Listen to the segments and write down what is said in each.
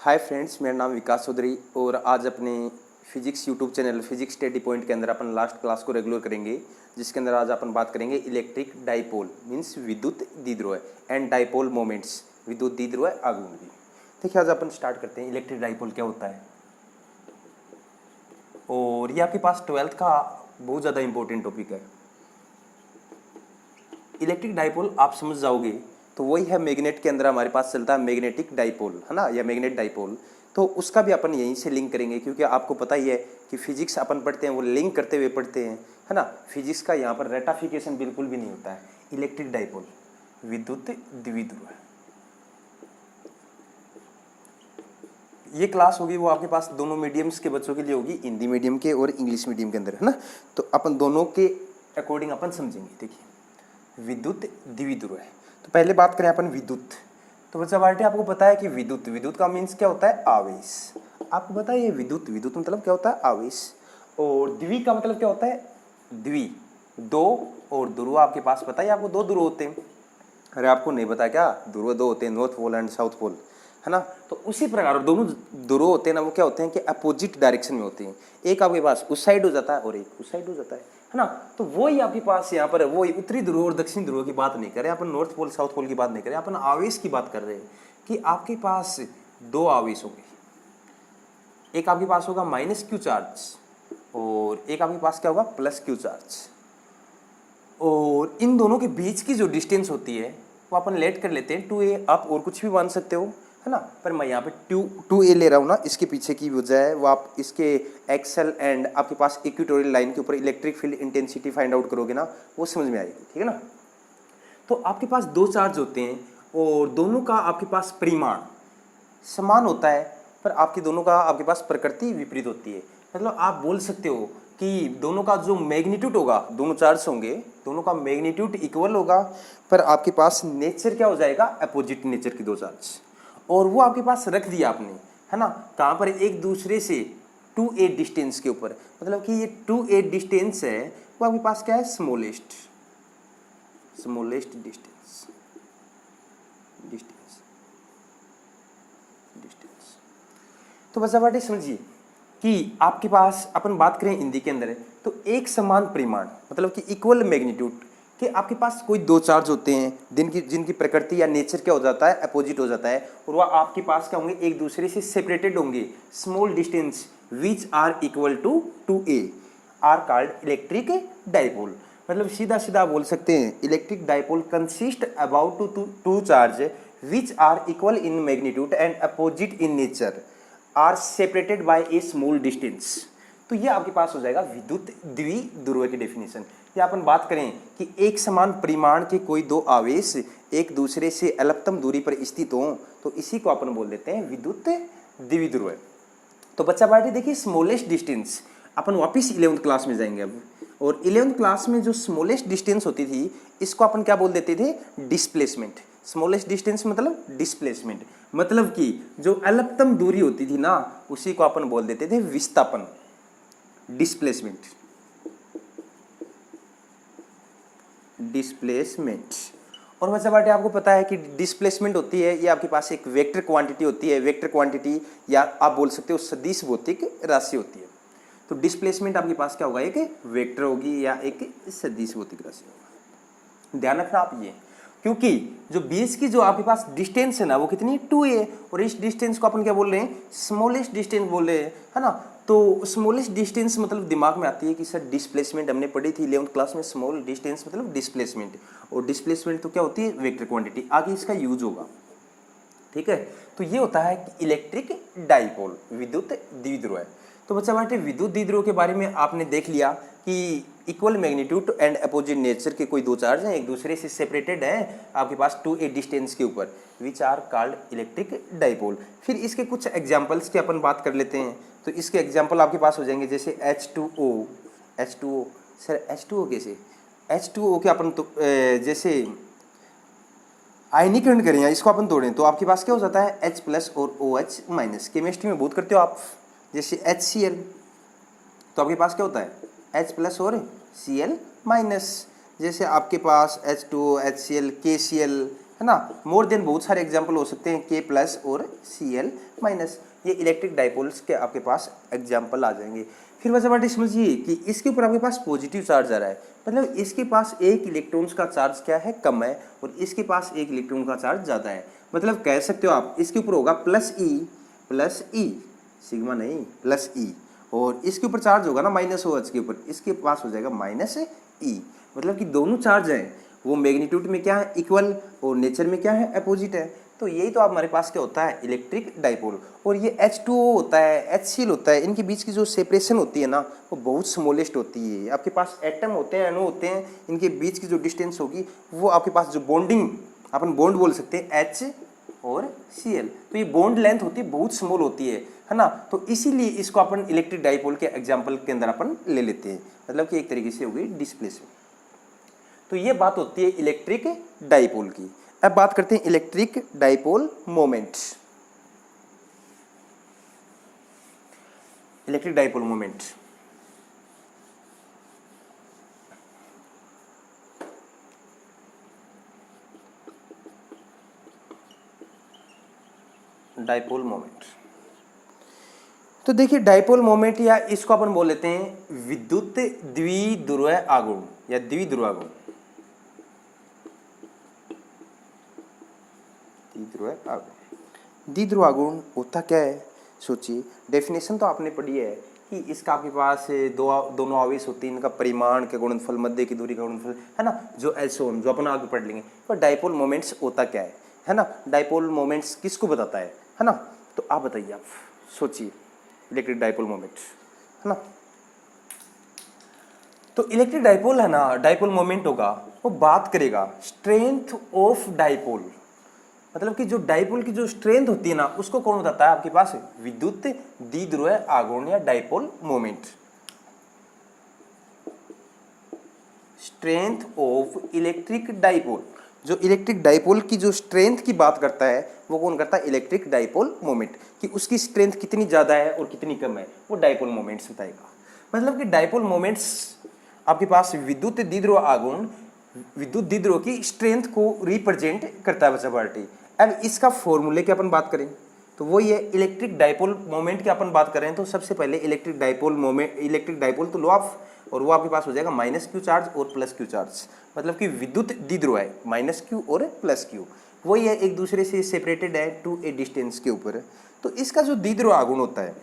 Hi friends, मेरा नाम विकास चौधरी और आज अपने physics YouTube channel physics study point के अंदर अपन लास्ट क्लास को रेगुलर करेंगे, जिसके अंदर आज अपन बात करेंगे इलेक्ट्रिक डाइपोल मीन्स विद्युत द्विध्रुव एंड डाइपोल मोमेंट्स विद्युत द्विध्रुव आघूर्ण। देखिए आज अपन स्टार्ट करते हैं इलेक्ट्रिक डाइपोल क्या होता है। और ये आपके पास 12th का बहुत ज़्यादा इंपॉर्टेंट टॉपिक है। इलेक्ट्रिक डाइपोल आप समझ जाओगे तो वही है मैग्नेट के अंदर हमारे पास चलता है मैग्नेटिक डाइपोल, है ना, या मैग्नेट डाइपोल। तो उसका भी अपन यहीं से लिंक करेंगे, क्योंकि आपको पता ही है कि फिजिक्स अपन पढ़ते हैं वो लिंक करते हुए पढ़ते हैं, है ना। फिजिक्स का यहाँ पर रेटाफिकेशन बिल्कुल भी नहीं होता है। इलेक्ट्रिक डाइपोल विद्युत द्विध्रुव, ये क्लास होगी वो आपके पास दोनों मीडियम्स के बच्चों के लिए होगी, हिंदी मीडियम के और इंग्लिश मीडियम के अंदर, है ना। तो अपन दोनों के अकॉर्डिंग अपन समझेंगे। देखिए विद्युत द्विध्रुव है, तो पहले बात करें अपन विद्युत। तो बच्चा बाल्टी आपको पता है कि विद्युत का मीन्स क्या होता है, आवेश। आपको पता है ये विद्युत मतलब क्या होता है, आवेश। और द्वि का मतलब क्या होता है, द्वि दो, और ध्रुव आपके पास पता है आपको दो ध्रुव होते हैं। अरे आपको नहीं पता क्या, ध्रुव दो होते हैं, north pole and south pole, है ना। तो उसी प्रकार दोनों ध्रुव होते हैं ना, वो क्या होते हैं कि अपोजिट डायरेक्शन में होते हैं। एक आपके पास उस साइड हो जाता है और एक उस साइड हो जाता है ना। तो वही आपके पास यहाँ पर वही उत्तरी ध्रुव और दक्षिणी ध्रुव की बात नहीं करें अपन, नॉर्थ पोल साउथ पोल की बात नहीं करें अपन, आवेश की बात कर रहे हैं कि आपके पास दो आवेश होंगे। एक आपके पास होगा माइनस क्यू चार्ज और एक आपके पास क्या होगा, प्लस क्यू चार्ज। और इन दोनों के बीच की जो डिस्टेंस होती है वो अपन लेट कर लेते हैं 2a। आप और कुछ भी मान सकते हो, है ना, पर मैं यहाँ पे 2a ले रहा हूँ ना। इसके पीछे की वजह है वो आप इसके एक्सल एंड आपके पास इक्वेटोरियल लाइन के ऊपर electric field intensity find out करोगे ना, वो समझ में आएगी, ठीक है ना। तो आपके पास दो चार्ज होते हैं और दोनों का आपके पास परिमाण समान होता है, पर आपके दोनों का आपके पास प्रकृति विपरीत होती है। मतलब आप बोल सकते हो कि दोनों का जो मैग्नीट्यूड होगा, दोनों चार्ज होंगे, दोनों का मैग्नीट्यूड इक्वल होगा, पर आपके पास नेचर क्या हो जाएगा, अपोजिट नेचर की दो चार्ज। और वो आपके पास रख दिया आपने, है ना, कहाँ पर, एक दूसरे से 2a डिस्टेंस के ऊपर। मतलब कि ये 2a डिस्टेंस है वो आपके पास क्या है, स्मॉलेस्ट डिस्टेंस। तो बस अब समझिए कि आपके पास अपन बात करें हिंदी के अंदर है तो एक समान परिमाण मतलब कि इक्वल मैग्नीट्यूड कि आपके पास कोई दो चार्ज होते हैं जिनकी प्रकृति या नेचर क्या हो जाता है, अपोजिट हो जाता है, और वह आपके पास क्या होंगे, एक दूसरे से सेपरेटेड होंगे, small distance which are equal to 2a are called electric dipole. मतलब सीधा सीधा बोल सकते हैं electric dipole consist about two charge which are equal in magnitude and opposite in nature are separated by a small distance. तो ये आपके पास हो जाएगा विद्युत द्विध्रुव की डेफिनेशन। या अपन बात करें कि एक समान परिमाण के कोई दो आवेश एक दूसरे से अल्पतम दूरी पर स्थित हों तो इसी को अपन बोल देते हैं विद्युत द्विध्रुव। तो बच्चा पार्टी देखिए स्मॉलेस्ट डिस्टेंस, अपन वापस 11th क्लास में जाएंगे अब, और 11th क्लास में जो स्मॉलेस्ट डिस्टेंस होती थी इसको अपन क्या बोल देते थे, डिस्प्लेसमेंट। स्मॉलेस्ट डिस्टेंस मतलब डिस्प्लेसमेंट, मतलब कि जो अल्पतम दूरी होती थी ना उसी को अपन बोल देते थे विस्थापन, डिस्प्लेसमेंट। और बच्चा बाटे आपको पता है कि डिस्प्लेसमेंट होती है ये आपके पास एक वेक्टर क्वांटिटी होती है, वेक्टर क्वांटिटी या आप बोल सकते हो सदिश भौतिक राशि होती है। तो डिस्प्लेसमेंट आपके पास क्या होगा, एक वेक्टर होगी या एक सदिश भौतिक राशि होगा। ध्यान रखना आप ये, क्योंकि जो बीच की जो आपके पास डिस्टेंस है ना वो कितनी, 2a, और इस डिस्टेंस को अपन क्या बोल रहे हैं, स्मॉलेस्ट डिस्टेंस बोल रहे हैं, है ना। तो स्मॉलेस्ट डिस्टेंस मतलब दिमाग में आती है कि सर डिस्प्लेसमेंट हमने पढ़ी थी 11th क्लास में, स्मॉल डिस्टेंस मतलब डिस्प्लेसमेंट, और डिस्प्लेसमेंट तो क्या होती है, वेक्टर क्वांटिटी। आगे इसका यूज होगा, ठीक है। तो ये होता है कि इलेक्ट्रिक डाइपोल विद्युत द्विध्रुव है। तो बच्चा बाटे विद्युत द्विध्रुव के बारे में आपने देख लिया कि equal magnitude and opposite nature के कोई दो चार्ज हैं एक दूसरे से सेपरेटेड हैं आपके पास 2a डिस्टेंस के ऊपर, which are called electric dipole. फिर इसके कुछ एग्जांपल्स की अपन बात कर लेते हैं। तो इसके एग्जांपल आपके पास हो जाएंगे जैसे H2O। सर H2O कैसे, H2O के अपन तो जैसे आयनीकरण करें या इसको अपन तोड़ें तो आपके पास क्या हो जाता है, H प्लस और OH-। केमिस्ट्री में बहुत करते हो आप, जैसे HCl, तो आपके पास क्या होता है, H प्लस और Cl माइनस। जैसे आपके पास H2O, HCl, KCl, है ना। मोर देन बहुत सारे एग्जाम्पल हो सकते हैं, K+ और Cl-, ये इलेक्ट्रिक डाइपोल्स के आपके पास एग्जाम्पल आ जाएंगे। फिर बच्चा बाटी समझिए कि इसके ऊपर आपके पास पॉजिटिव चार्ज आ रहा है, मतलब इसके पास एक इलेक्ट्रॉन्स का चार्ज क्या है, कम है, और इसके पास एक इलेक्ट्रॉन का चार्ज ज़्यादा है। मतलब कह सकते हो आप इसके ऊपर होगा +E, सिग्मा नहीं +E, और इसके ऊपर चार्ज होगा ना -OH के ऊपर, इसके पास हो जाएगा -E। मतलब कि दोनों चार्ज हैं वो मैग्नीट्यूड में क्या है, इक्वल, और नेचर में क्या है, अपोजिट है। तो यही तो आप हमारे पास क्या होता है, इलेक्ट्रिक डाइपोल। और ये H2O होता है, HCl होता है, इनके बीच की जो सेपरेशन होती है ना वो बहुत स्मॉलेस्ट होती है। आपके पास एटम होते हैं, अणु होते हैं, इनके बीच की जो डिस्टेंस होगी वो आपके पास जो बॉन्डिंग, अपन बॉन्ड बोल सकते हैं H और Cl, तो ये बॉन्ड लेंथ होती है बहुत स्मॉल होती है ना। तो इसीलिए इसको अपन इलेक्ट्रिक डाइपोल के एग्जाम्पल के अंदर अपन ले लेते हैं, मतलब कि एक तरीके से हो गई डिस्प्लेसमेंट। तो ये बात होती है इलेक्ट्रिक डाइपोल की। अब बात करते हैं electric dipole moment. Electric dipole moment, dipole moment. तो देखिए डाइपोल मोमेंट, या इसको अपन बोल लेते हैं विद्युत द्विध्रुव आघूर्ण या द्विध्रुवाघूर्ण। द्विध्रुवाघूर्ण होता क्या है, सोचिए। डेफिनेशन तो आपने पढ़ी है कि इसका आपके पास दोनों आवेश होते हैं, इनका परिमाण के गुणनफल, मध्य की दूरी का गुणनफल, है ना, जो एल्सोन, जो अपन आगे पढ़ लेंगे। तो डाइपोल मोमेंट्स होता क्या है ना, डाइपोल मोमेंट्स किसको बताता है ना। तो आप बताइए, आप सोचिए इलेक्ट्रिक डाइपोल मोमेंट, है ना। तो इलेक्ट्रिक डाइपोल है ना, डाइपोल मोमेंट होगा, वो बात करेगा स्ट्रेंथ ऑफ डाइपोल, मतलब कि जो डाइपोल की जो स्ट्रेंथ होती है ना उसको कौन बताता है आपके पास, विद्युत द्विध्रुव आघूर्ण या dipole moment. Strength of electric dipole, जो इलेक्ट्रिक डाइपोल की जो स्ट्रेंथ की बात करता है वो कौन करता है, इलेक्ट्रिक डाइपोल मोमेंट, कि उसकी स्ट्रेंथ कितनी ज्यादा है और कितनी कम है, वो डाइपोल मोमेंट्स बताएगा। मतलब कि डाइपोल मोमेंट्स आपके पास विद्युत द्विध्रुव आघूर्ण, विद्युत द्विध्रुव की स्ट्रेंथ को रिप्रेजेंट करता है बच्चा पार्टी। अब इसका फॉर्मूले की अपन बात करें तो वो ये इलेक्ट्रिक डाइपोल मोमेंट की अपन बात करें तो सबसे पहले electric dipole moment, electric dipole तो लो ऑफ, और वो आपके पास हो जाएगा -Q चार्ज और +Q चार्ज, मतलब कि विद्युत द्विध्रुव है -Q और +Q, वही है, एक दूसरे से सेपरेटेड है टू ए डिस्टेंस के ऊपर। तो इसका जो द्विध्रुव आघूर्ण होता है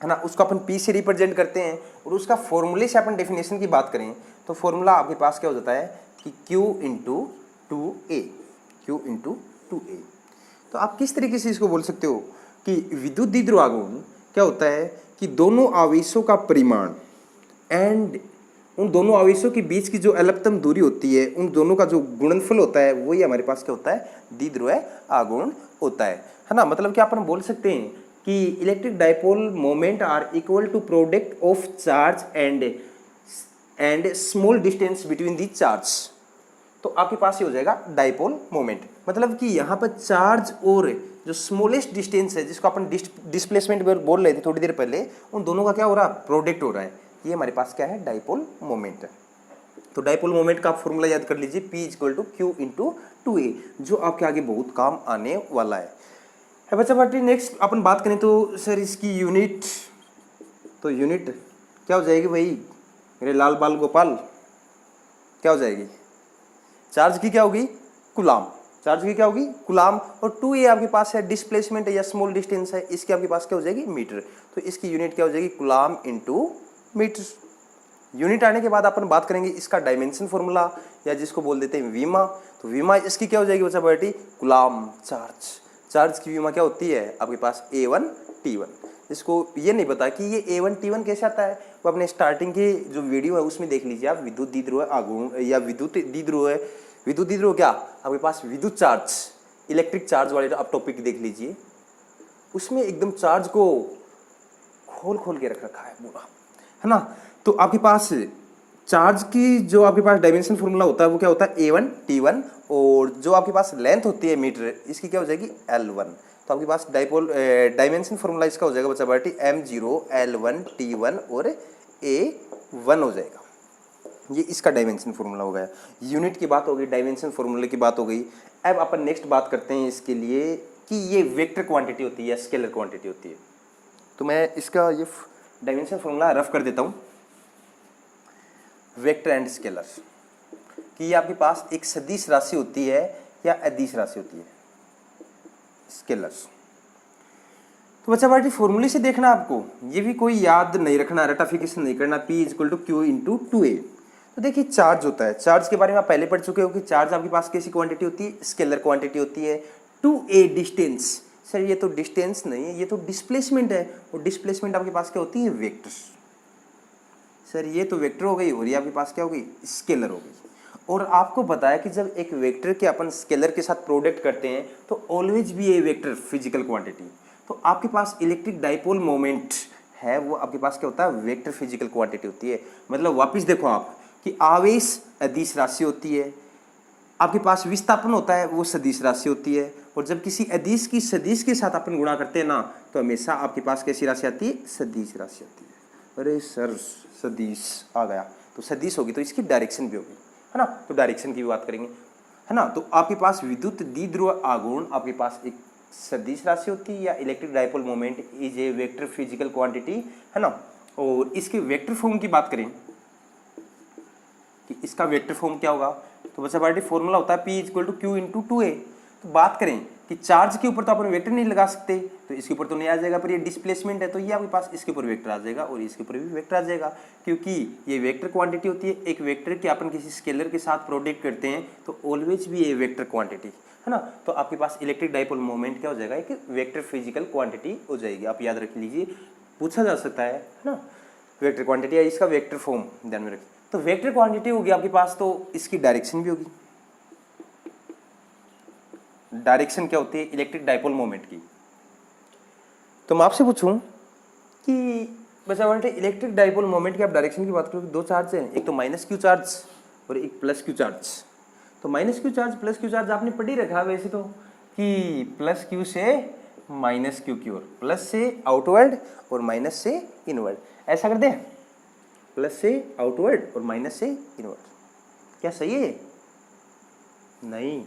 ना, उसको अपन P से रिप्रेजेंट करते हैं, और उसका फॉर्मूले से अपन डेफिनेशन की बात करें तो फॉर्मूला आपके पास क्या हो जाता है कि Q × 2A, Q × 2A। तो आप किस तरीके से इसको बोल सकते हो कि विद्युत द्विध्रुव आघूर्ण क्या होता है कि दोनों आवेशों का परिमाण एंड उन दोनों आवेशों के बीच की जो एलप्तम दूरी होती है, उन दोनों का जो गुणनफल होता है वही हमारे पास क्या होता है, द्विध्रुव आघूर्ण होता है ना। मतलब कि अपन बोल सकते हैं कि electric dipole moment are equal to product of charge and small distance between the charge. तो आपके पास ये हो जाएगा डाइपोल मोमेंट, मतलब कि यहाँ पर चार्ज और जो स्मॉलेस्ट डिस्टेंस है जिसको अपन डिस्प्लेसमेंट बोल रहे थे थोड़ी देर पहले, उन दोनों का क्या हो रहा है, प्रोडक्ट हो रहा है। ये हमारे पास क्या है, डाइपोल मोमेंट है। तो डाइपोल मोमेंट का फॉर्मूला याद कर लीजिए, P = Q × 2A, जो आपके आगे बहुत काम आने वाला है बच्चा पार्टी। नेक्स्ट अपन बात करें तो सर इसकी यूनिट, तो यूनिट क्या हो जाएगी भाई मेरे लाल बाल गोपाल, क्या हो जाएगी, चार्ज की क्या होगी, कूलाम, चार्ज की क्या होगी, कूलाम, और 2A आपके पास है डिस्प्लेसमेंट या स्मॉल डिस्टेंस है, इसके आपके पास क्या हो जाएगी, मीटर। तो इसकी यूनिट क्या हो जाएगी, कूलाम × मीटर। यूनिट आने के बाद अपन बात करेंगे इसका डायमेंशन फॉर्मूला, या जिसको बोल देते हैं वीमा। तो वीमा इसकी क्या हो जाएगी बच्चा बेटी, कूलाम चार्ज। चार्ज की वीमा क्या होती है आपके पास, A1 T1। इसको ये नहीं पता कि ये A1 T1 कैसे आता है, वो अपने स्टार्टिंग की जो वीडियो है उसमें देख लीजिए आप, विद्युत द्विध्रुव आघूर्ण या विद्युत द्विध्रुव क्या आपके पास, विद्युत चार्ज, इलेक्ट्रिक चार्ज वाले आप टॉपिक देख लीजिए, उसमें एकदम चार्ज को खोल के रख रखा है पूरा, है ना। तो आपके पास चार्ज की जो आपके पास डायमेंशन फॉर्मूला होता है वो क्या होता है, A1 T1, और जो आपके पास लेंथ होती है मीटर, इसकी क्या हो जाएगी, L1। तो आपके पास डाइपोल डायमेंशन फॉर्मूला इसका हो जाएगा बच्चा बेटी M0 L1 T1 और A1 हो जाएगा। ये इसका डायमेंशन फॉर्मूला हो गया। यूनिट की बात हो गई, डायमेंशन फॉर्मूले की बात हो गई। अब अपन नेक्स्ट बात करते हैं इसके लिए कि ये वेक्टर क्वांटिटी होती है या स्केलर क्वांटिटी होती है। तो मैं इसका ये डायमेंशन फॉर्मूला रफ कर देता हूँ। वेक्टर एंड स्केलर कि ये आपके पास एक सदिश राशि होती है या अदिश राशि होती है, स्केलर्स। तो बच्चा पार्टी फॉर्मूले से देखना आपको, ये भी कोई याद नहीं रखना, रटाफिकेशन नहीं करना। P equal to Q into 2a। तो देखिए चार्ज होता है, चार्ज के बारे में आप पहले पढ़ चुके हो कि चार्ज आपके पास कैसी क्वांटिटी होती है, स्केलर क्वांटिटी होती है। 2a डिस्टेंस, सर ये तो डिस्टेंस नहीं है, ये तो डिस्प्लेसमेंट है, और डिस्प्लेसमेंट आपके पास क्या होती है, वेक्टर। सर ये तो वेक्टर हो गई और ये आपके पास क्या हो गई, स्केलर हो गई। और आपको बताया कि जब एक वेक्टर के अपन स्केलर के साथ प्रोडक्ट करते हैं तो ऑलवेज भी ये वेक्टर फिजिकल क्वांटिटी। तो आपके पास इलेक्ट्रिक डाइपोल मोमेंट है, वो आपके पास क्या होता है, वेक्टर फिजिकल क्वांटिटी होती है। मतलब वापस देखो आप कि आवेश अदिश राशि होती है, आपके पास विस्थापन होता है वो सदिश राशि होती है, और जब किसी अदिश की सदिश के साथ अपन गुणा करते हैं ना तो हमेशा आपके पास कैसी राशि आती है, सदिश राशि आती है। अरे सर सदिश आ गया, तो सदिश होगी तो इसकी डायरेक्शन भी होगी, है ना। तो डायरेक्शन की भी बात करेंगे, है ना। तो आपके पास विद्युत द्विध्रुव आघूर्ण आपके पास एक सदिश राशि होती है, या electric dipole moment is a vector physical quantity, है ना। और इसके वेक्टर फॉर्म की बात करें कि इसका वेक्टर फॉर्म क्या होगा, तो बच्चा पार्टी फॉर्मूला होता है P equal to Q into 2a। तो बात करें कि चार्ज के ऊपर तो अपन वेक्टर नहीं लगा सकते, तो इसके ऊपर तो नहीं आ जाएगा, पर ये डिस्प्लेसमेंट है तो ये आपके पास इसके ऊपर वेक्टर आ जाएगा और इसके ऊपर भी वेक्टर आ जाएगा, क्योंकि ये वेक्टर क्वांटिटी होती है। एक वेक्टर के अपन किसी स्केलर के साथ प्रोडक्ट करते हैं तो ऑलवेज भी ये वेक्टर क्वांटिटी, है ना। तो आपके पास इलेक्ट्रिक डाइपोल मोमेंट क्या हो जाएगा, एक वेक्टर फिजिकल क्वांटिटी हो जाएगी। आप याद रख लीजिए, पूछा जा सकता है ना, वेक्टर क्वांटिटी है, इसका वेक्टर फॉर्म ध्यान में रखिए। तो वेक्टर क्वांटिटी होगी आपके पास, तो इसकी डायरेक्शन भी होगी। डायरेक्शन क्या होती है, इलेक्ट्रिक डाइपोल मोमेंट की। तो मैं आपसे पूछूं कि बच्चा बेटे इलेक्ट्रिक डाइपोल मोमेंट की आप डायरेक्शन की बात करो, दो चार्ज हैं, एक तो माइनस क्यू चार्ज और एक प्लस क्यू चार्ज। तो minus Q charge plus Q charge आपने पढ़ ही रखा वैसे तो, कि प्लस क्यू से माइनस क्यू की ओर, प्लस से आउटवर्ड और माइनस से इनवर्ड। ऐसा कर दें, प्लस से आउटवर्ड और माइनस से इनवर्ड। क्या सही है? नहीं,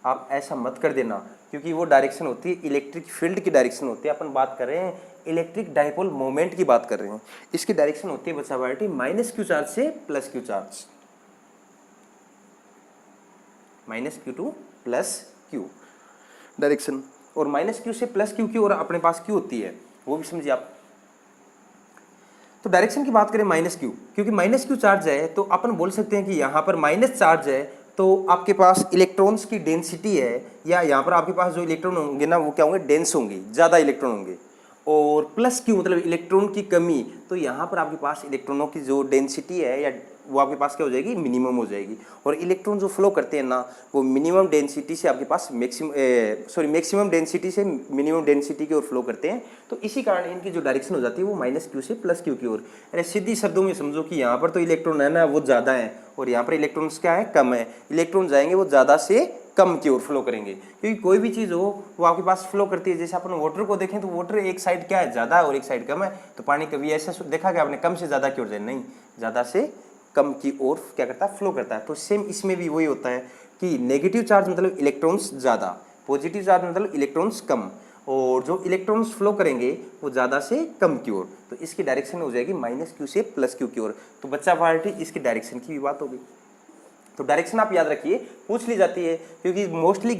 आप ऐसा मत कर देना, क्योंकि वो डायरेक्शन होती है इलेक्ट्रिक फील्ड की डायरेक्शन होती है। अपन बात कर रहे हैं इलेक्ट्रिक डाइपोल मोमेंट की बात कर रहे हैं, इसकी डायरेक्शन होती है बच्चा बेटी माइनस क्यू चार्ज से plus Q charge, minus Q two plus Q direction. और माइनस क्यू से प्लस क्यू की और अपने पास क्यू होती है, वो भी समझिए आप। तो डायरेक्शन की बात करें माइनस क्यू, क्योंकि माइनस क्यू चार्ज है तो अपन बोल सकते हैं कि यहाँ पर माइनस चार्ज है, तो आपके पास इलेक्ट्रॉन्स की डेंसिटी है, या यहाँ पर आपके पास जो इलेक्ट्रॉन होंगे ना वो क्या होंगे, डेंस होंगे, ज़्यादा इलेक्ट्रॉन होंगे। और प्लस क्यू मतलब इलेक्ट्रॉन की कमी, तो यहाँ पर आपके पास इलेक्ट्रॉनों की जो डेंसिटी है या वो आपके पास क्या हो जाएगी, मिनिमम हो जाएगी। और इलेक्ट्रॉन जो फ्लो करते हैं ना वो मिनिमम डेंसिटी से आपके पास मैक्सिमम डेंसिटी से मिनिमम डेंसिटी की ओर फ्लो करते हैं। तो इसी कारण इनकी जो डायरेक्शन हो जाती है वो माइनस क्यू से प्लस क्यू की ओर। अरे सीधी शब्दों में समझो कि यहाँ पर तो इलेक्ट्रॉन है ना वो ज़्यादा है, और यहाँ पर इलेक्ट्रॉन्स क्या है, कम है। इलेक्ट्रॉन जाएंगे वो ज़्यादा से कम की ओर फ्लो करेंगे, क्योंकि कोई भी चीज़ हो वो आपके पास फ्लो करती है। जैसे अपन वाटर को देखें तो वाटर एक साइड क्या है, ज़्यादा है और एक साइड कम है। तो पानी कभी ऐसा देखा कि आपने कम से ज़्यादा की ओर जाए, नहीं, ज़्यादा से कम की ओर क्या करता है, फ्लो करता है। तो सेम इसमें भी वही होता है कि नेगेटिव चार्ज मतलब इलेक्ट्रॉन्स ज़्यादा, पॉजिटिव चार्ज मतलब इलेक्ट्रॉन्स कम, और जो इलेक्ट्रॉन्स फ्लो करेंगे वो ज़्यादा से कम की ओर। तो इसकी डायरेक्शन हो जाएगी माइनस क्यू से प्लस क्यू की ओर। तो बच्चा पार्टी इसकी डायरेक्शन की भी बात होगी। तो डायरेक्शन आप याद रखिए, पूछ ली जाती है, क्योंकि मोस्टली